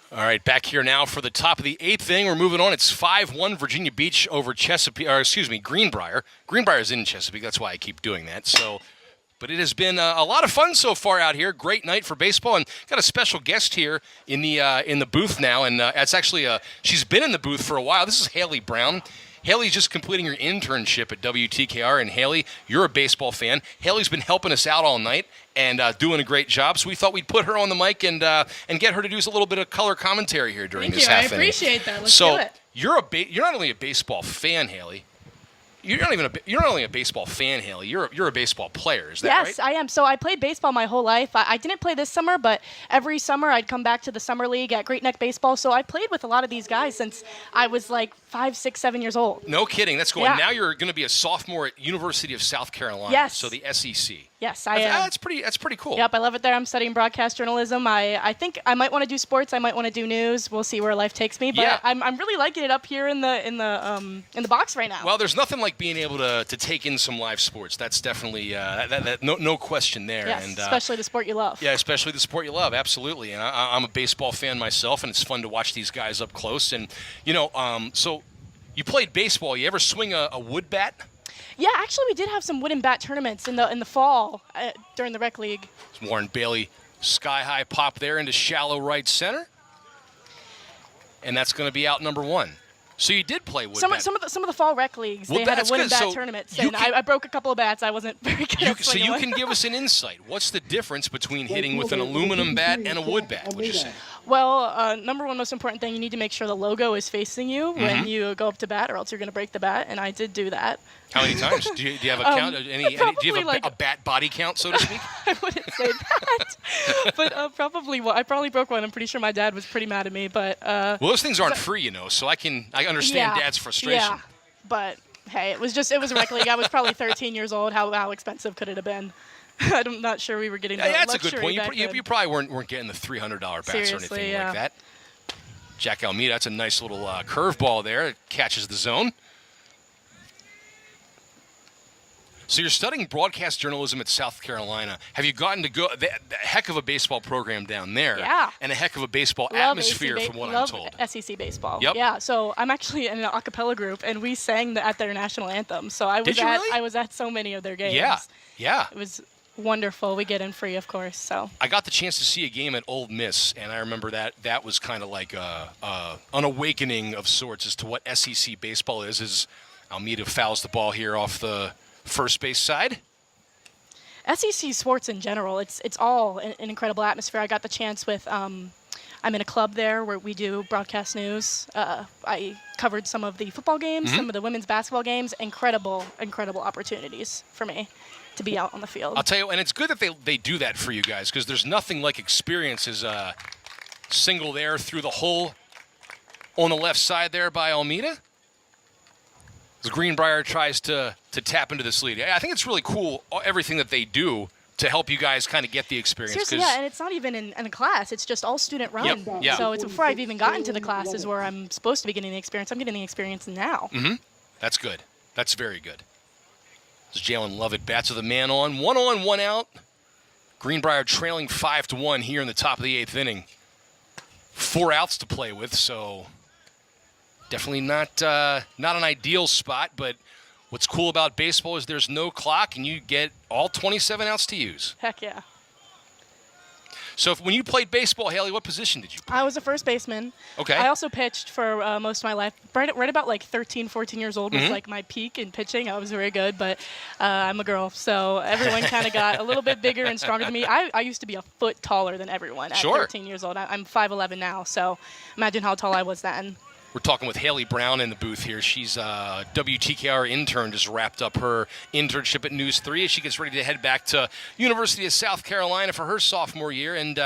All right, back here now for the top of the eighth inning. We're moving on. It's 5-1 Virginia Beach over Greenbrier. Greenbrier's in Chesapeake. That's why I keep doing that. But it has been a lot of fun so far out here. Great night for baseball, and got a special guest here in the booth now. And it's actually she's been in the booth for a while. This is Hailey Brown. Haley's just completing her internship at WTKR, and Hailey, you're a baseball fan. Haley's been helping us out all night and doing a great job, so we thought we'd put her on the mic and get her to do a little bit of color commentary here during this half inning. I appreciate that. Let's do it. You're not only a baseball fan, Hailey. You're not only a baseball fan, Hailey. You're a baseball player. Is that right? Yes, I am. So I played baseball my whole life. I didn't play this summer, but every summer I'd come back to the summer league at Great Neck Baseball. So I played with a lot of these guys since I was like 5, 6, 7 years old. No kidding. That's cool. Yeah. And now you're going to be a sophomore at University of South Carolina. Yes. So the SEC. Yes, I am. That's pretty cool. Yep, I love it there. I'm studying broadcast journalism. I think I might want to do sports. I might want to do news. We'll see where life takes me. But yeah. I'm really liking it up here in the box right now. Well, there's nothing like being able to take in some live sports. That's definitely no question there. Yes, and, especially the sport you love. Yeah, especially the sport you love. Absolutely. And I'm a baseball fan myself, and it's fun to watch these guys up close. And so you played baseball. You ever swing a wood bat? Yeah, actually, we did have some wooden bat tournaments in the fall during the rec league. Warren Bailey, sky-high pop there into shallow right center. And that's going to be out number one. So you did play wood bat. Some of the fall rec leagues, they had a wooden bat tournaments, and I broke a couple of bats. I wasn't very good at swinging. So you can give us an insight. What's the difference between hitting with an aluminum bat and a wood bat, would you say? Well, number one most important thing, you need to make sure the logo is facing you when you go up to bat, or else you're going to break the bat, and I did do that. How many times? Do you have a count? Do you have a bat body count, so to speak? I wouldn't say that. But I probably broke one. I'm pretty sure my dad was pretty mad at me. But well, those things aren't free, so I understand Dad's frustration. Yeah, but hey, it was a rec league. I was probably 13 years old. How expensive could it have been? I'm not sure we were getting the that's a luxury good point. back then. You probably weren't getting the $300 bats or anything like that. Jack Almeida, that's a nice little curveball there. It catches the zone. So you're studying broadcast journalism at South Carolina. Have you gotten to go the heck of a baseball program down there? Yeah. And a heck of a baseball atmosphere, from what I'm told. SEC baseball. Yep. Yeah. So I'm actually in an a cappella group, and we sang at their national anthem. So I was at so many of their games. Yeah. It was wonderful. We get in free, of course. So I got the chance to see a game at Ole Miss, and I remember that was kind of like an awakening of sorts as to what SEC baseball is. As Almeida fouls the ball here off the first base side. SEC sports in general, it's all an incredible atmosphere. I got the chance with, I'm in a club there where we do broadcast news. I covered some of the football games, some of the women's basketball games. Incredible opportunities for me to be out on the field. I'll tell you, and it's good that they do that for you guys, because there's nothing like experiences. Single there through the hole on the left side there by Almeida. As Greenbrier tries to tap into this lead. I think it's really cool, everything that they do to help you guys kind of get the experience. Seriously, yeah, and it's not even in a class. It's just all student run. Yep, yeah. So it's before I've even gotten to the classes where I'm supposed to be getting the experience. I'm getting the experience now. Mm-hmm. That's good. That's very good. As Jalen Lovett bats with a man on, 1 out. Greenbrier trailing 5-1 here in the top of the eighth inning. 4 outs to play with, so definitely not an ideal spot, but what's cool about baseball is there's no clock, and you get all 27 outs to use. Heck yeah. So when you played baseball, Hailey, what position did you play? I was a first baseman. Okay. I also pitched for most of my life. Right about like 13, 14 years old was like my peak in pitching. I was very good, but I'm a girl, so everyone kind of got a little bit bigger and stronger than me. I used to be a foot taller than everyone at 13 years old. I'm 5'11" now, so imagine how tall I was then. We're talking with Hailey Brown in the booth here. She's a WTKR intern, just wrapped up her internship at News 3 as she gets ready to head back to University of South Carolina for her sophomore year. And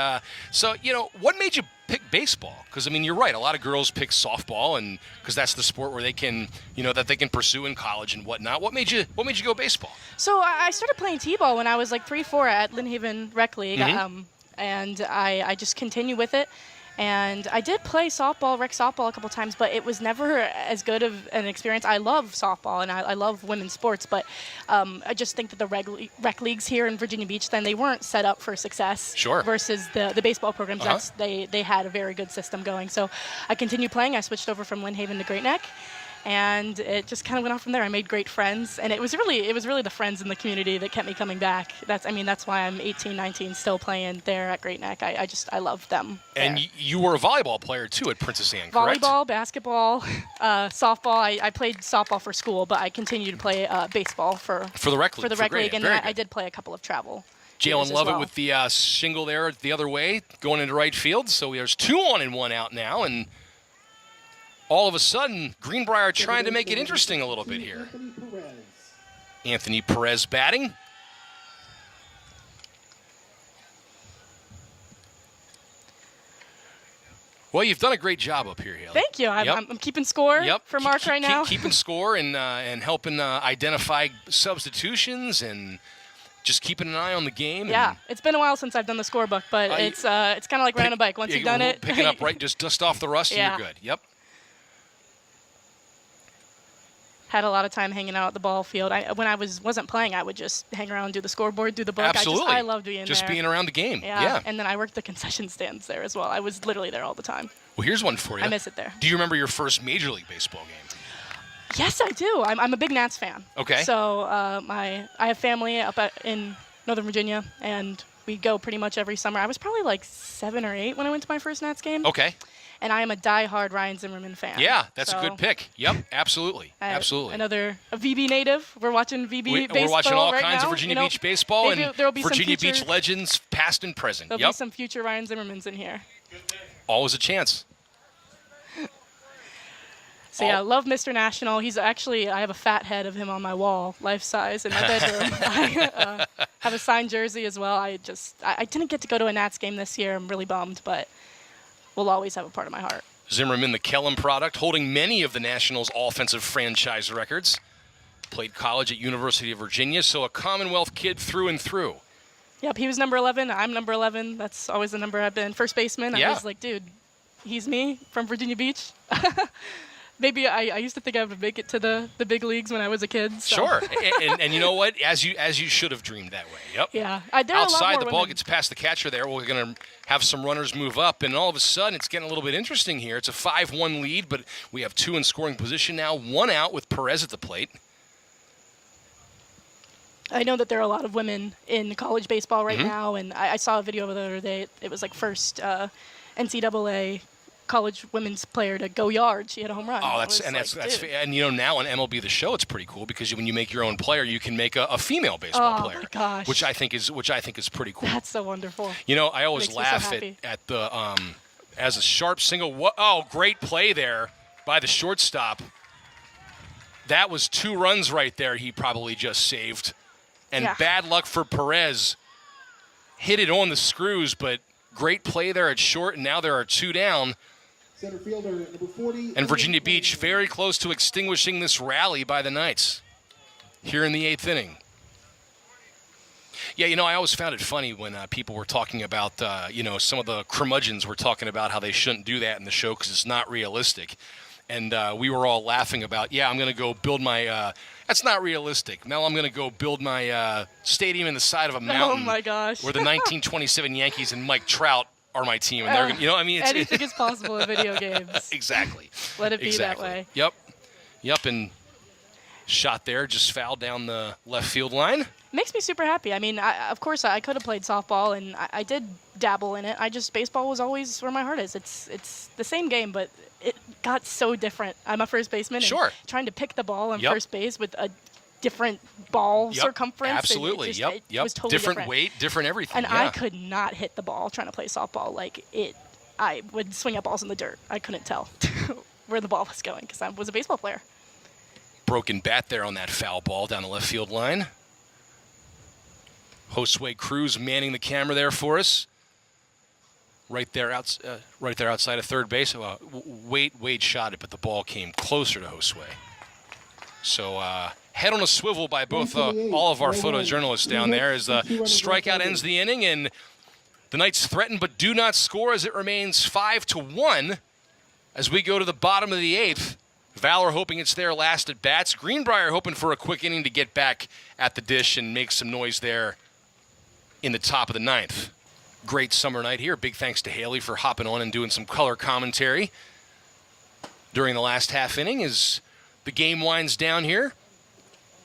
so, what made you pick baseball? Because, you're right. A lot of girls pick softball, and because that's the sport where they can, that they can pursue in college and whatnot. What made you go baseball? So I started playing T-ball when I was like 3-4 at Lynn Haven Rec League, and I just continued with it. And I did play softball, rec softball a couple times, but it was never as good of an experience. I love softball and I love women's sports, but I just think that the rec leagues here in Virginia Beach, then they weren't set up for success. Sure. Versus the baseball programs, they had a very good system going. So I continued playing. I switched over from Lynn Haven to Great Neck. And it just kind of went on from there. I made great friends, and it was really the friends in the community that kept me coming back. That's why I'm 18, 19, still playing there at Great Neck. I love them. And you were a volleyball player too at Princess Anne, correct? Volleyball, basketball, softball. I played softball for school, but I continued to play baseball for the rec league. For the rec league, and I did play a couple of travel. Jalen Lovett with the shingle there the other way, going into right field. So there's 2 on and 1 out now, and all of a sudden, Greenbrier trying to make it interesting a little bit here. Anthony Perez batting. Well, you've done a great job up here, Hailey. Thank you. I'm keeping score for Mark right now. Keeping score and helping identify substitutions and just keeping an eye on the game. Yeah, it's been a while since I've done the scorebook, but it's kind of like riding a bike. Once you've done it, pick it up right, just dust off the rust, and you're good. Yep. Had a lot of time hanging out at the ball field. When I wasn't playing, I would just hang around, do the scoreboard, do the book. Absolutely. I loved being there. Just being around the game. Yeah. And then I worked the concession stands there as well. I was literally there all the time. Well, here's one for you. I miss it there. Do you remember your first Major League Baseball game? Yes, I do. I'm a big Nats fan. Okay. So I have family up in Northern Virginia, and we go pretty much every summer. I was probably like 7 or 8 when I went to my first Nats game. Okay. And I am a diehard Ryan Zimmerman fan. Yeah, that's a good pick. Yep, absolutely. Absolutely. A VB native. We're watching VB baseball. We're watching all right kinds now. of Virginia Beach baseball and Virginia Beach Beach legends past and present. There'll be some future Ryan Zimmermans in here. Always a chance. So yeah, love Mr. National. He's actually, I have a fat head of him on my wall, life size, in my bedroom. I have a signed jersey as well. I didn't get to go to a Nats game this year. I'm really bummed, but will always have a part of my heart. Zimmerman, the Kellum product, holding many of the Nationals' offensive franchise records. Played college at University of Virginia, so a Commonwealth kid through and through. Yep, he was number 11. I'm number 11. That's always the number I've been. First baseman. Yeah. I was like, dude, he's me from Virginia Beach. Maybe I used to think I would make it to the big leagues when I was a kid. So. Sure, and you know what? As you should have dreamed that way. Yep. Yeah. Outside, the ball gets past the catcher there. We're going to have some runners move up, and all of a sudden it's getting a little bit interesting here. It's a 5-1 lead, but we have 2 in scoring position now. 1 out with Perez at the plate. I know that there are a lot of women in college baseball right now, and I saw a video the other day. It was like first NCAA college women's player to go yard. She had a home run. Oh, that's and you know, now on MLB The Show, it's pretty cool because when you make your own player, you can make a female baseball player. Oh my gosh, which I think is pretty cool. That's so wonderful. You know, I always laugh at the as a sharp single. Oh, great play there by the shortstop. That was 2 runs right there. He probably just saved, and bad luck for Perez. Hit it on the screws, but great play there at short, and now there are 2 down. Center fielder, number 40. And Virginia Beach very close to extinguishing this rally by the Knights here in the 8th inning. Yeah, you know, I always found it funny when people were talking about, some of the curmudgeons were talking about how they shouldn't do that in the show because it's not realistic. And we were all laughing about, I'm going to go build my that's not realistic. Now I'm going to go build my stadium in the side of a mountain. Oh, my gosh. Where the 1927 Yankees and Mike Trout are my team, and they're anything is possible in video games. Exactly. Let it be that way. Yep, and shot there, just fouled down the left field line. Makes me super happy. I mean, of course, I could have played softball, and I did dabble in it. Baseball was always where my heart is. It's the same game, but it got so different. I'm a first baseman. Sure. And trying to pick the ball on first base with a different ball circumference. Absolutely. It was totally different weight, different everything. And I could not hit the ball trying to play softball. I would swing at balls in the dirt. I couldn't tell where the ball was going because I was a baseball player. Broken bat there on that foul ball down the left field line. Josue Cruz manning the camera there for us. Right there outside of third base. Wade shot it, but the ball came closer to Josue. So head on a swivel by both all of our photojournalists down there as the strikeout ends the inning, and The Knights threaten but do not score as it remains 5-1 as we go to the bottom of the 8th. Valor hoping it's their last at bats. Greenbrier hoping for a quick inning to get back at the dish and make some noise there in the top of the 9th. Great summer night here. Big thanks to Hailey for hopping on and doing some color commentary during the last half inning as the game winds down here.